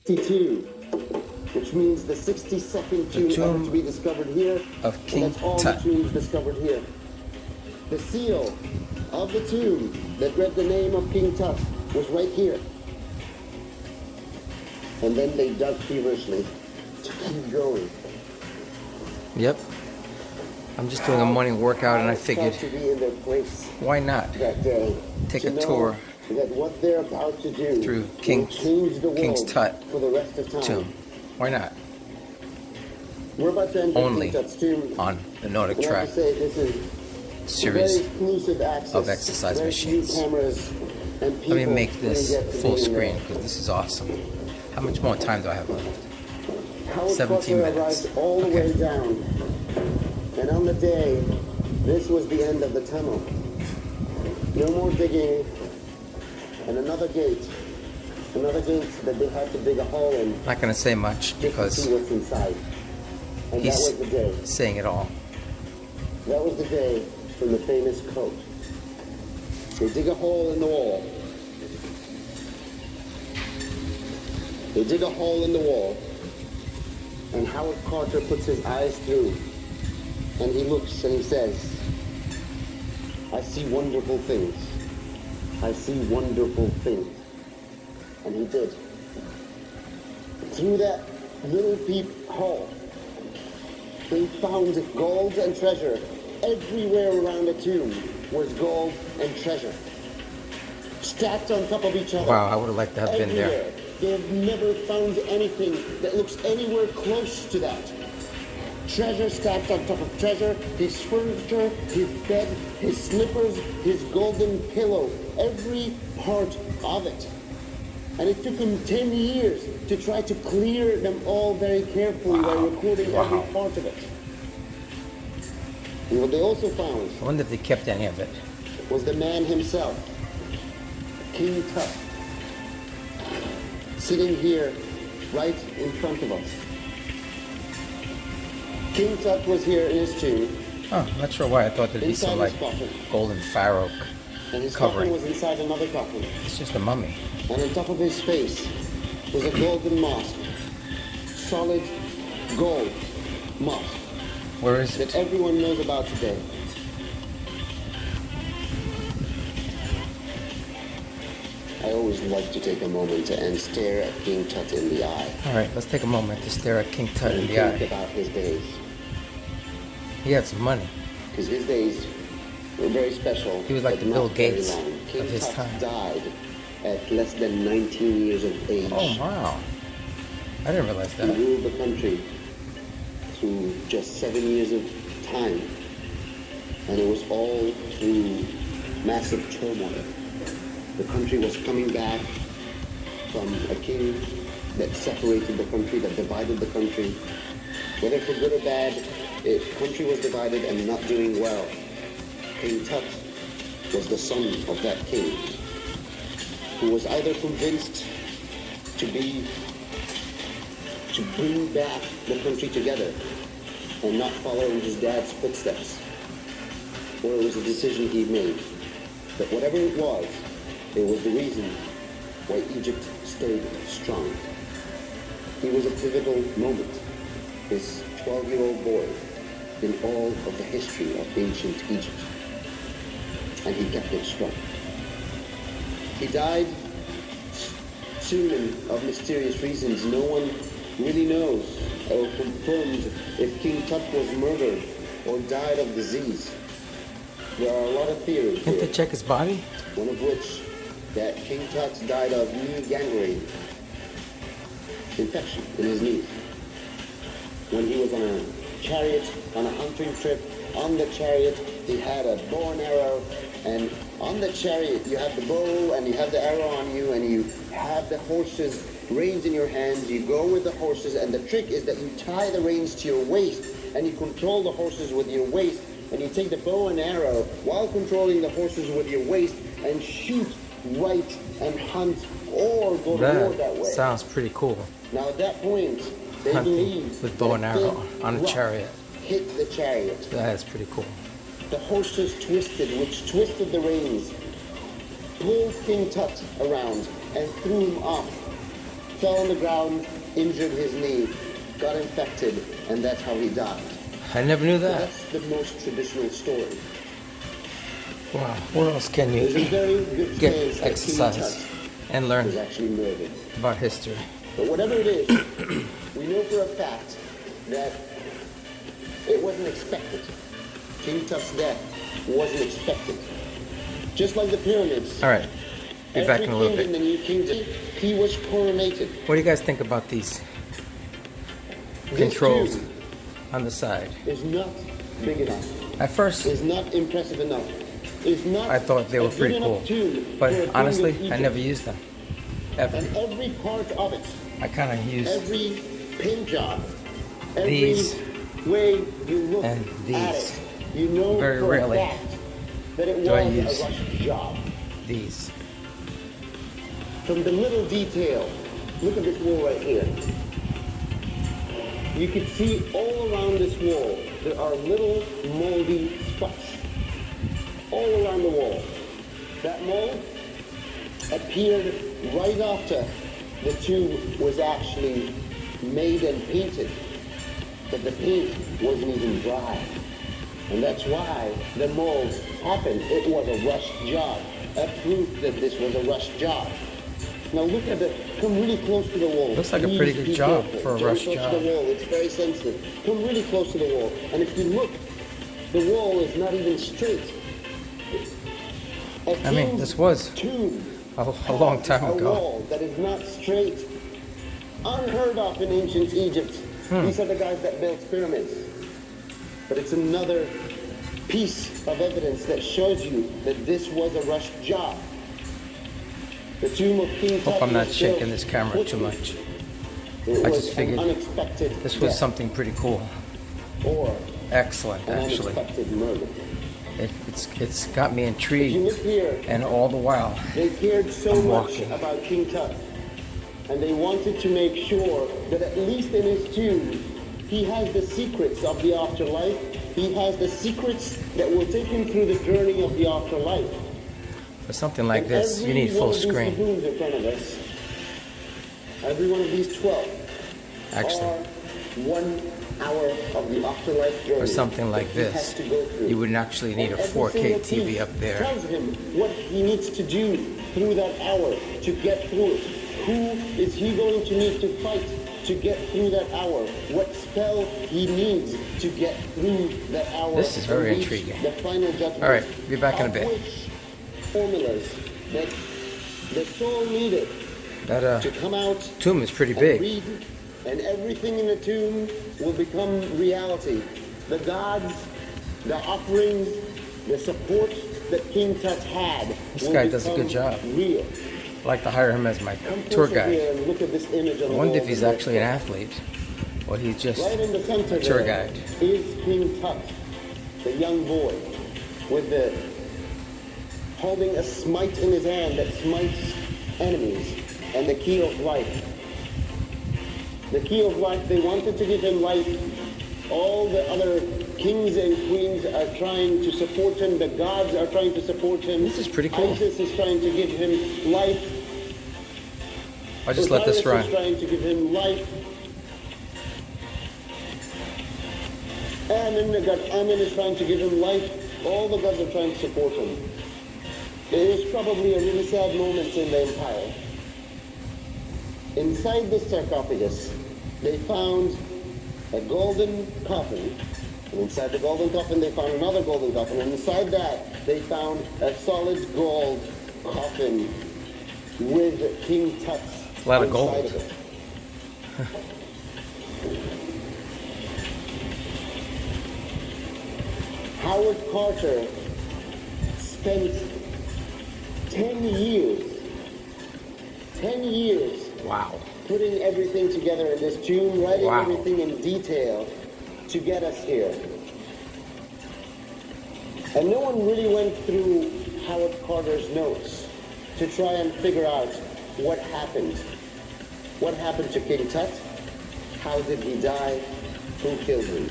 62, which means the 62nd tomb ever to be discovered here. Of King Tut. That's all Tut. the tombs discovered here. The seal of the tomb that read the name of King Tut was right here. And then they dug feverishly to keep going. Yep. I'm just doing a morning workout and I figured, To be in their place why not that day, take to a know tour that what they're about to do through will King change the King's world Tut for the rest of time. tomb. Why not? We're about to enter Only King Tut's tomb. on the I have to NordicTrack say, this is series very exclusive access. of exercise Very few machines. cameras and Let me people make really this get to full be in screen there. because this is awesome. How much more time do I have left? Howard 17 Carter minutes. arrived all the Okay. way down. And on the day, this was the end of the tunnel. No more digging. And another gate that they had to dig a hole in Not going to say much just to because see what's inside. And that he's was the day. saying it all. That was the day from the famous quote. They dig a hole in the wall. They dig a hole in the wall, and Howard Carter puts his eyes through, and he looks and he says, I see wonderful things. I see wonderful things. And he did. Through that little peep hole, they found gold and treasure. Everywhere around the tomb was gold and treasure, stacked on top of each other. Wow, I would have liked to have been there. Everywhere. They've never found anything that looks anywhere close to that. Treasure stacked on top of treasure, his furniture, his bed, his slippers, his golden pillow, every part of it. And it took him 10 years to try to clear them all very carefully by recording every part of it. And what they also found I wonder if they kept any of it. was the man himself, King Tut, sitting here right in front of us. King Tut was here in his tomb. Oh, I'm not sure why. I thought there'd be some Inside like his coffin. golden pharaoh And his covering. coffin was inside another coffin. It's just a mummy. And on top of his face was a golden mask. Solid gold mask Where is that it? everyone knows about today. I always like to take a moment and stare at King Tut in the eye. All right, let's take a moment to stare at King Tut in And the think eye. about his days. He had some money. Because his days were very special. He was like but the Bill not very Gates long. King of his Tut time. died at less than 19 years of age. Oh, wow. I didn't realize He that. ruled the country through just 7 years of time. And it was all through massive turmoil. The country was coming back from a king that separated the country, that divided the country. Whether for good or bad, the country was divided and not doing well. King Tut was the son of that king, who was either convinced to bring back the country together and not follow in his dad's footsteps, or it was a decision he made. But whatever it was the reason why Egypt stayed strong. It was a pivotal moment. This 12-year-old boy in all of the history of ancient Egypt. And he kept it strong. He died soon and of mysterious reasons. No one really knows or confirmed if King Tut was murdered or died of disease. There are a lot of theories Can't they here, check his body? one of which that King Tut died of knee gangrene, infection in his knees. When he was on a chariot, on a hunting trip, on the chariot, he had a bow and arrow, and on the chariot you have the bow and you have the arrow on you, and you have the horses, reins in your hands, you go with the horses, and the trick is that you tie the reins to your waist, and you control the horses with your waist, and you take the bow and arrow while controlling the horses with your waist, and shoot right and hunt or go to war that way. Sounds pretty cool. Now at that point, they Hunting believe with bow and that arrow big on a rock chariot. hit the chariot. That is pretty cool. The horses twisted, which twisted the reins, pulled King Tut around and threw him off fell on the ground, injured his knee, got infected, and that's how he died. I never knew that. That's the most traditional story. Wow. Where else can There's a you very good get chance that King exercise Tut and learn was actually murdered. about history? But whatever it is, we know for a fact that it wasn't expected. King Tut's death wasn't expected. Just like the pyramids. All right. Be back in a little Every king in bit. the new kingdom, he was coronated. What do you guys think about these This controls tomb on the side? is not big enough. At first, Is not impressive enough. Is not I thought they were a good pretty enough cool. tomb for a But king honestly, of I Egypt. never used them. Ever. And every part of it, I kind of used every pin job, every these way you look and at these. it, you know Very for rarely a fact that it do I was use a rush job. these. From the little detail, look at this wall right here. You can see all around this wall, there are little moldy spots. All around the wall. That mold appeared right after the tomb was actually made and painted. But the paint wasn't even dry. And that's why the mold happened. It was a rushed job. A proof that this was a rushed job. Now look at it. Come really close to the wall. Looks like a Please pretty good be job careful. for a Very rushed close job. to the wall. It's very sensitive. Come really close to the wall. And if you look, the wall is not even straight. I mean, this was tomb a long time a ago. wall that is not straight. Unheard of in ancient Egypt. These are the guys that built pyramids. But it's another piece of evidence that shows you that this was a rushed job. The tomb of King Tut Hope I'm not was shaking built this camera too quickly. much. It I was just an figured unexpected this was death something pretty cool. or Excellent, an actually. unexpected murder. It's got me If you intrigued, look here, and all the while, they cared so I'm much walking. about King Tut, and they wanted to make sure that at least in his tomb, he has the secrets of the afterlife. He has the secrets that will take him through the journey of the afterlife. for something like And this, you every need one full of these screen. lagoons in front of us, every one of these 12, Actually, are 1 hour of the afterlife journey. for something like that he has this, to go through. you wouldn't actually need a And every 4K single TV piece up there. tells him what he needs to do through that hour to get through it. Who is he going to need to fight to get through that hour? What spell he needs to get through that hour? This is very and reach intriguing. The final judgment. All right, be back in a of bit. which formulas that the soul needed That to come out tomb is pretty and big. read, and everything in the tomb will become reality. The gods, the offerings, the support that King Tut had. This will guy does a good become job. Real. I'd like to hire him as my Come tour closer guide. here and look at this image on I the wonder wall if he's in the actually an left. athlete, or he's just Right in the center a tour there guide. is King Tut, the young boy, with the holding a smite in his hand that smites enemies, and the key of life. The key of life, they wanted to give him life. All the other kings and queens are trying to support him. The gods are trying to support him. This is pretty cool. Isis is trying to give him life. I'll just let this Osiris run. is trying to give him life. Ammon, the god Ammon is trying to give him life. All the gods are trying to support him. It was probably a really sad moment in the empire. Inside the sarcophagus, they found a golden coffin. And inside the golden coffin, they found another golden coffin. And inside that, they found a solid gold coffin with King Tut's A lot of inside gold. of it. Howard Carter spent 10 years Wow. putting everything together in this tomb, writing Wow. everything in detail to get us here. And no one really went through Howard Carter's notes to try and figure out what happened. What happened to King Tut? How did he die? Who killed him?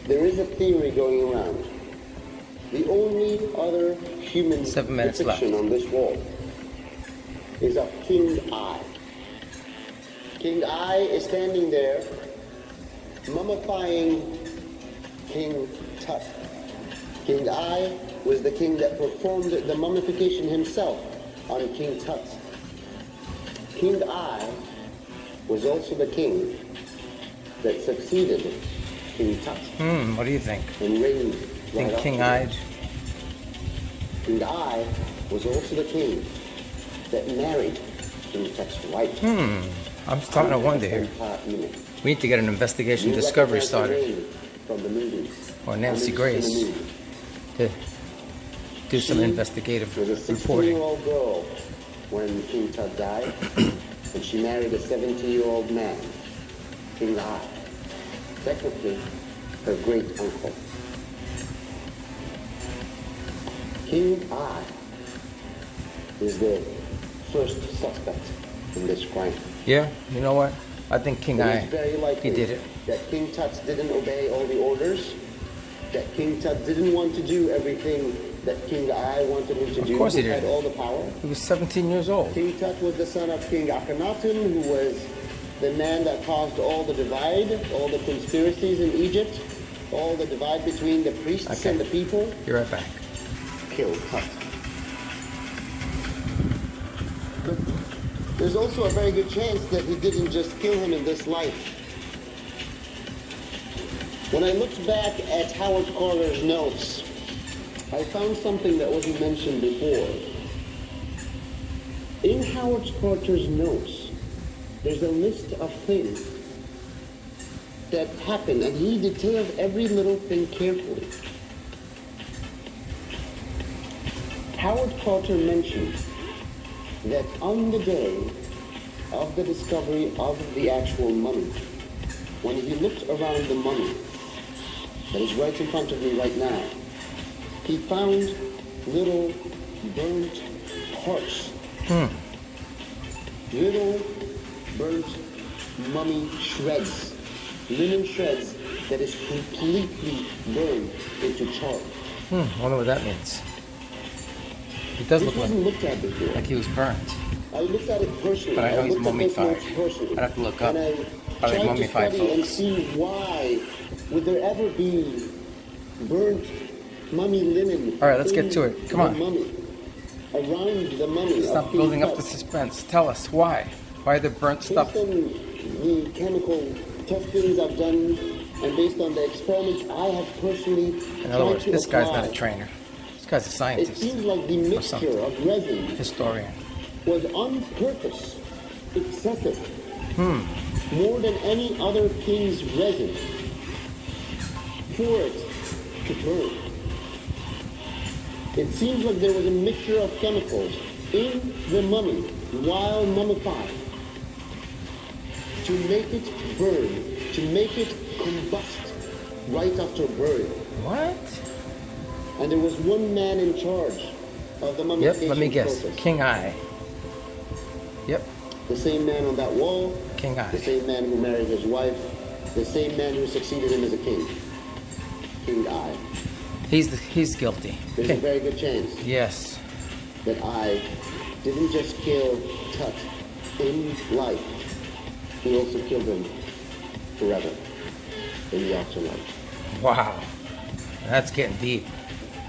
There is a theory going around. The only other human 7 minutes depiction left. on this wall is of King I. King I is standing there, mummifying King Tut. King I was the king that performed the mummification himself on King Tut. King I was also the king that succeeded King Tut. What do you think? And reigned Think right King after I? King I was also the king that married King Tut's wife. I'm starting to wonder here. We need to get an investigation discovery started. From the movies. Or Nancy Grace to do some investigative was a reporting. 16-year-old girl when King Tut died, and she married a 70-year-old man, King I. Technically, her great uncle. King I is the first suspect in this crime. Yeah, you know what? I think King I, It is very likely he did it. that King Tut didn't obey all the orders, that King Tut didn't want to do everything that King I wanted him to do. Of course he He had did. all the power. He was 17 years old. King Tut was the son of King Akhenaten, who was the man that caused all the divide, all the conspiracies in Egypt, all the divide between the priests and the people. Be right back. Killed Tut. But there's also a very good chance that he didn't just kill him in this life. When I looked back at Howard Carter's notes, I found something that wasn't mentioned before. In Howard Carter's notes, there's a list of things that happened, and he detailed every little thing carefully. Howard Carter mentioned that on the day of the discovery of the actual mummy, when he looked around the mummy that is right in front of me right now, he found little burnt parts. Little burnt mummy shreds, linen shreds that is completely burned into charcoal. I wonder what that means. He does This look wasn't looked at before. like he was burnt. I looked at it personally. But I know he's looked at those mummified. notes personally. I'd have to look up And I how they tried to mummify study and folks. see why would there ever be burnt mummy linen. All right, let's get to it. Come the on. Mummy, around the mummy. Stop of King building up Tut. the suspense. Tell us why. Why the burnt stuff? Based on the chemical testings I've done, and based on the experiments I have personally In other words, tried to this guy's not apply, a trainer. This guy's a it scientist. seems like the Or mixture something. of resin Historian. was on purpose excessive. More than any other king's resin for it to burn. It seems like there was a mixture of chemicals in the mummy while mummified to make it burn, to make it combust right after burial. What? And there was one man in charge of the mummification Yep, let me guess. process. King I. Yep, The same man on that wall, King the I. same man who married his wife, the same man who succeeded him as a king. King I. He's guilty. There's a Okay. very good chance Yes. that I didn't just kill Tut in life, he also killed him forever in the afterlife. Wow. That's getting deep.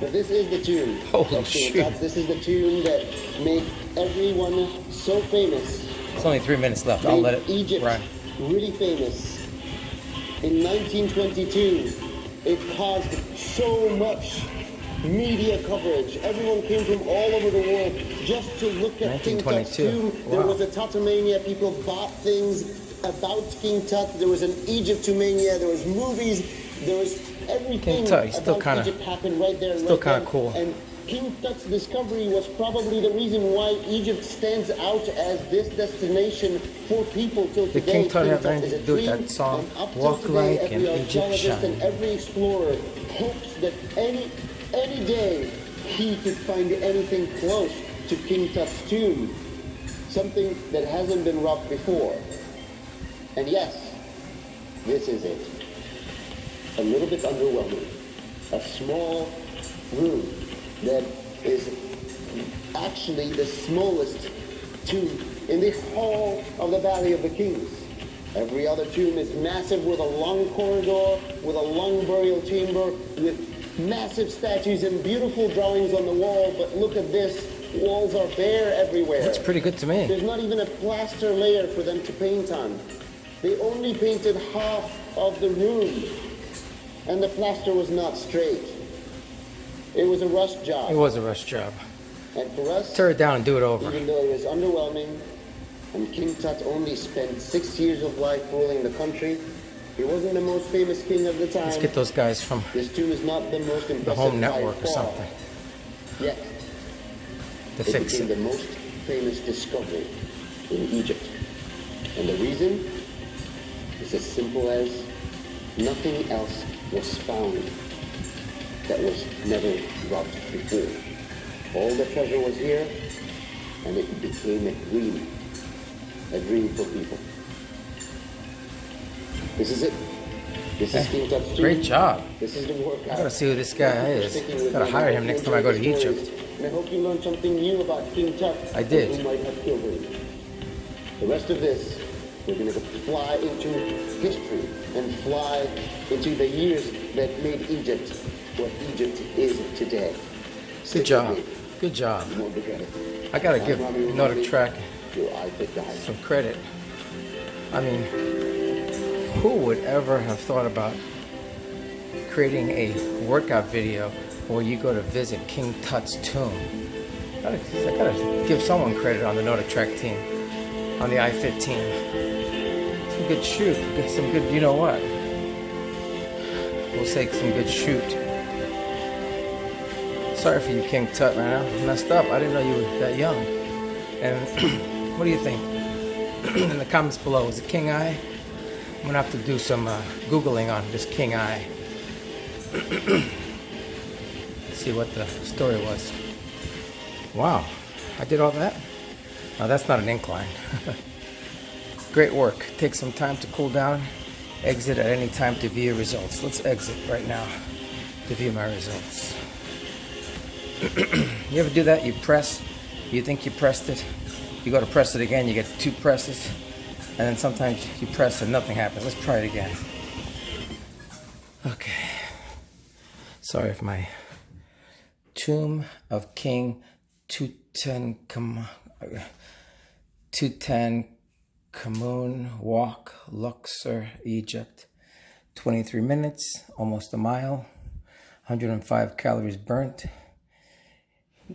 But this is the tune Holy of King shit. Tut. This is the tune that made everyone so famous. It's only 3 minutes left. I'll Made let it Egypt run. really famous. In 1922, it caused so much media coverage. Everyone came from all over the world just to look at King Tut's 1922. tomb. There Wow. was a Tutomania. People bought things about King Tut. There was an Egyptomania. There was movies. There was everything King Tut, he's still about kinda- Egypt happened right there. and still right kinda then. cool. And King Tut's discovery was probably the reason why Egypt stands out as this destination for people till Did today. King Tut have is anything a to do with dream, that song, and up till Walk today, Like every an archaeologist Egyptian? and every explorer hopes that any day he could find anything close to King Tut's tomb, something that hasn't been robbed before. And yes, this is it. A little bit underwhelming. A small room that is actually the smallest tomb in the whole of the Valley of the Kings. Every other tomb is massive with a long corridor, with a long burial chamber, with massive statues and beautiful drawings on the wall. But look at this, walls are bare everywhere. Looks pretty good to me. There's not even a plaster layer for them to paint on. They only painted half of the room, and the plaster was not straight. It was a rush job. It was a rush job. And for us, tear it down and do it over. Even though it was underwhelming, and King Tut only spent 6 years of life ruling the country, he wasn't the most famous king of the time. Let's get those guys from this tomb is not the most impressive the Home Network or something. Yet, to fix became the most famous discovery in Egypt. And the reason is as simple as nothing else was found that was never robbed before. All the treasure was here, and it became a dream for people. This is it. This is King Tut's tomb. Great job. This is the workout. I gotta see who this guy is. Gotta hire him next time I go to Egypt. And I hope you learned something new about King Tut. I did. Who might have killed him. The rest of this, we're gonna fly into history and fly into the years that made Egypt what Egypt is today. Good job. Good job. I gotta give NordicTrack some credit. I mean, who would ever have thought about creating a workout video where you go to visit King Tut's tomb? I gotta give someone credit on the NordicTrack team, on the iFit team. Some good shoot, some good, you know what? We'll say some good shoot. Sorry for you, King Tut, man. I messed up. I didn't know you were that young. And what do you think? In the comments below, is it King I? I'm gonna have to do some Googling on this King I. See what the story was. Wow, I did all that? No, that's not an incline. Great work. Take some time to cool down. Exit at any time to view your results. Let's exit right now to view my results. You ever do that? You press, you think you pressed it, you go to press it again, you get 2 presses, and then sometimes you press and nothing happens. Let's try it again. Okay. Sorry if my Tomb of King Tutankhamun walk, Luxor, Egypt. 23 minutes, almost a mile, 105 calories burnt.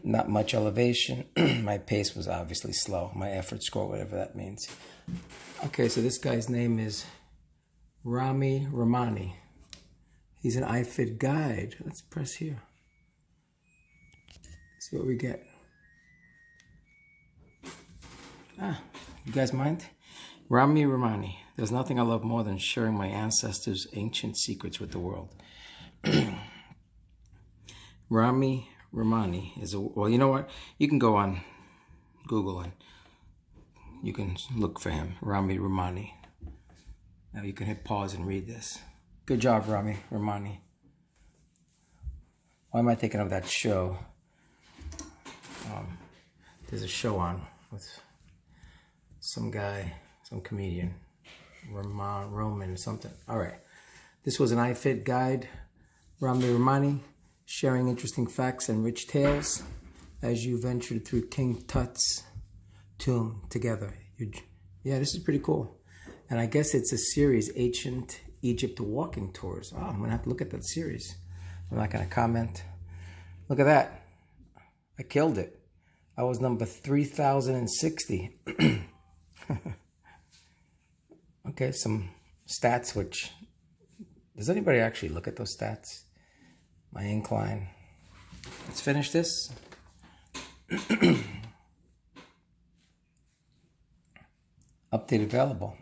Not much elevation. My pace was obviously slow. My effort score, whatever that means. Okay, so this guy's name is Rami Ramani. He's an iFit guide. Let's press here. See what we get. You guys mind? Rami Ramani. There's nothing I love more than sharing my ancestors' ancient secrets with the world. Rami Ramani is a, well, you know what? You can go on Google and you can look for him, Rami Ramani. Now you can hit pause and read this. Good job, Rami Ramani. Why am I thinking of that show? There's a show on with some guy, some comedian, Roman something. All right. This was an iFit guide, Rami Ramani, sharing interesting facts and rich tales as you ventured through King Tut's tomb together. Yeah, this is pretty cool. And I guess it's a series, Ancient Egypt Walking Tours. Oh, I'm going to have to look at that series. I'm not going to comment. Look at that. I killed it. I was number 3060. Okay, some stats which... Does anybody actually look at those stats? My incline. Let's finish this. Update available.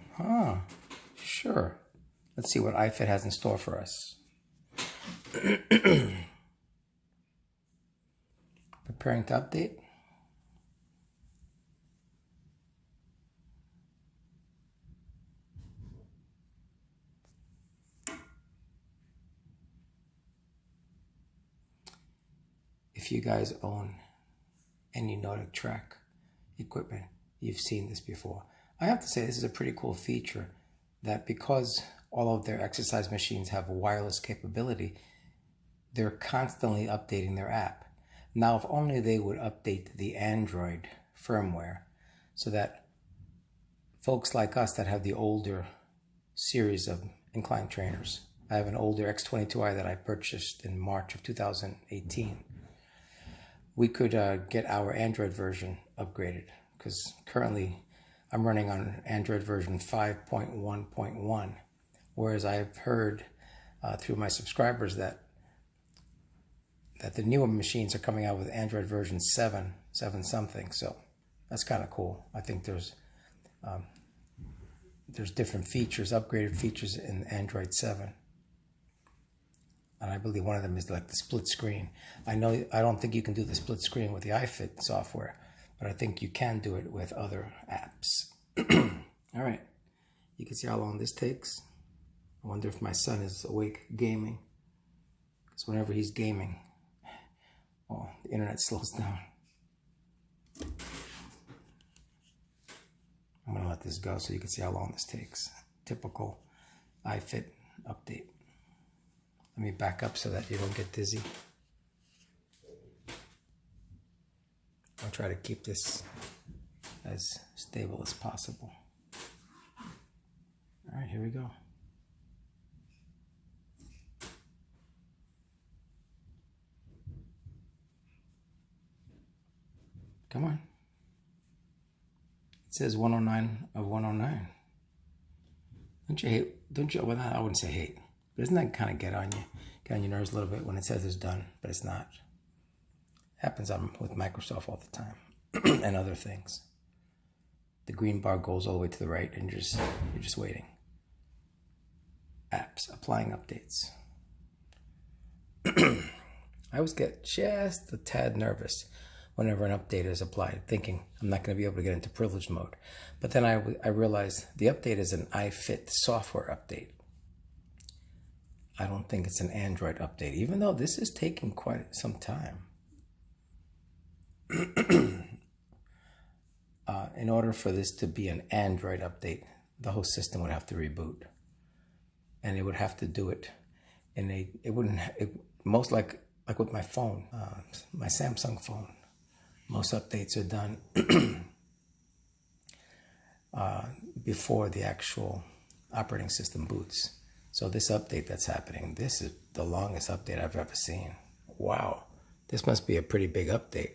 Sure. Let's see what iFit has in store for us. Preparing to update. If you guys own any NordicTrack equipment, you've seen this before. I have to say this is a pretty cool feature, that because all of their exercise machines have wireless capability, they're constantly updating their app. Now, if only they would update the Android firmware so that folks like us that have the older series of incline trainers, I have an older X22i that I purchased in March of 2018, we could get our Android version upgraded, because currently I'm running on Android version 5.1.1, whereas I've heard through my subscribers that the newer machines are coming out with Android version 7 something. So that's kind of cool. I think there's different features, upgraded features in Android 7. And I believe one of them is like the split screen. I don't think you can do the split screen with the iFit software, but I think you can do it with other apps. All right, you can see how long this takes. I wonder if my son is awake gaming, because whenever he's gaming, well, the internet slows down. I'm gonna let this go so you can see how long this takes. Typical iFit update. Let me back up so that you don't get dizzy. I'll try to keep this as stable as possible. All right, here we go. Come on. It says 109 of 109. Don't you hate, don't you, well, I wouldn't say hate, but doesn't that kind of get on your nerves a little bit when it says it's done, but it's not? Happens with Microsoft all the time and other things. The green bar goes all the way to the right and you're just waiting. Apps, applying updates. I always get just a tad nervous whenever an update is applied, thinking I'm not going to be able to get into privilege mode. But then I realized the update is an iFit software update. I don't think it's an Android update, even though this is taking quite some time. In order for this to be an Android update, the whole system would have to reboot. And it would have to do it in most like with my phone, my Samsung phone. Most updates are done before the actual operating system boots. So this update that's happening, this is the longest update I've ever seen. Wow, this must be a pretty big update.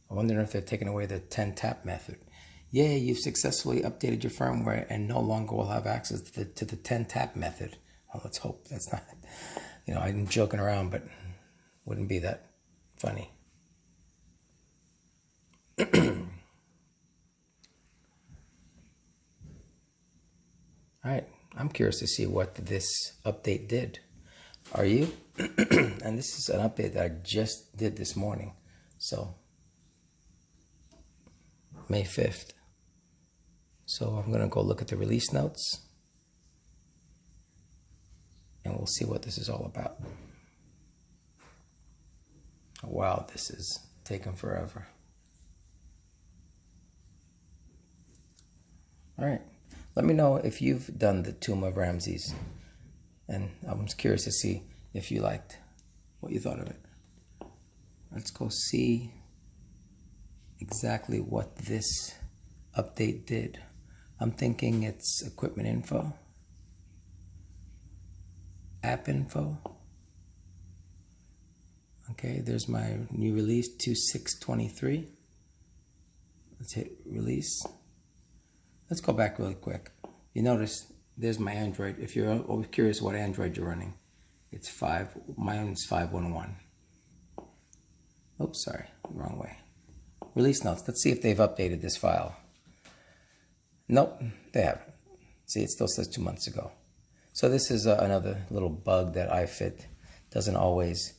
I wonder if they're taking away the 10-tap method. Yay, you've successfully updated your firmware and no longer will have access to the 10-tap method. Well, let's hope that's not, I'm joking around, but wouldn't be that funny. All right, I'm curious to see what this update did. Are you? And this is an update that I just did this morning. So, May 5th. So I'm going to go look at the release notes and we'll see what this is all about. Wow, this is taking forever. All right, let me know if you've done the Tomb of Ramses, and I'm curious to see if you liked what you thought of it. Let's go see exactly what this update did. I'm thinking it's equipment info, app info. Okay, there's my new release 2.6.23. Let's hit release. Let's go back really quick. You notice there's my Android. If you're always curious what Android you're running, it's 5. Mine's 5.1.1. Oops, sorry, wrong way. Release notes. Let's see if they've updated this file. Nope, they haven't. See, it still says 2 months ago. So this is another little bug that iFit doesn't always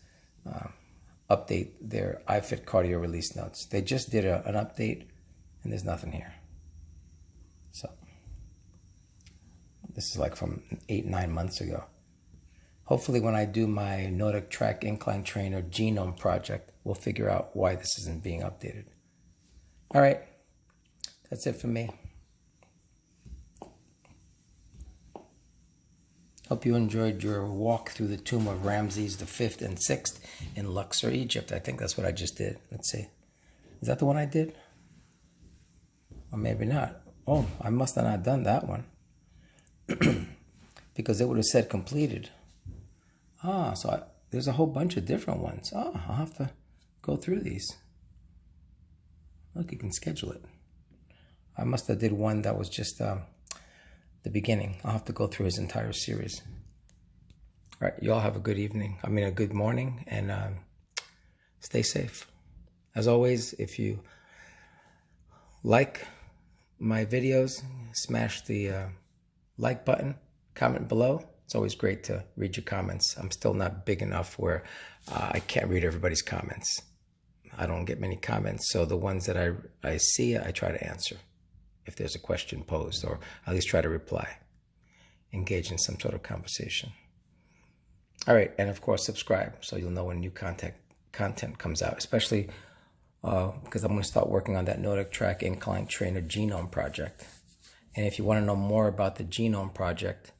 update their iFit cardio release notes. They just did an update and there's nothing here. So this is like from 8-9 months ago. Hopefully when I do my NordicTrack Incline Trainer Genome project, we'll figure out why this isn't being updated. All right, That's it for me. Hope you enjoyed your walk through the tomb of Ramses V and VI in Luxor, Egypt. I think that's what I just did. Let's see. Is that the one I did? Or maybe not. Oh, I must have not done that one. Because it would have said completed. So there's a whole bunch of different ones. I'll have to go through these. Look, you can schedule it. I must have did one that was just the beginning. I'll have to go through his entire series. All right, you all have a good evening. A good morning, and stay safe. As always, if you like my videos, smash the like button, comment below. It's always great to read your comments. I'm still not big enough where I can't read everybody's comments. I don't get many comments, so the ones that I see, I try to answer if there's a question posed, or at least try to reply, engage in some sort of conversation. All right, and of course, subscribe so you'll know when new content comes out, especially because I'm going to start working on that NordicTrack Incline Trainer Genome Project. And if you want to know more about the Genome Project,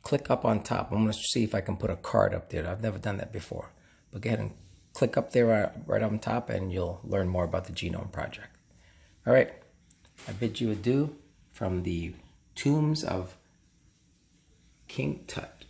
click up on top. I'm going to see if I can put a card up there. I've never done that before. But go ahead and click up there right on top, and you'll learn more about the Genome Project. All right. I bid you adieu from the tombs of King Tut.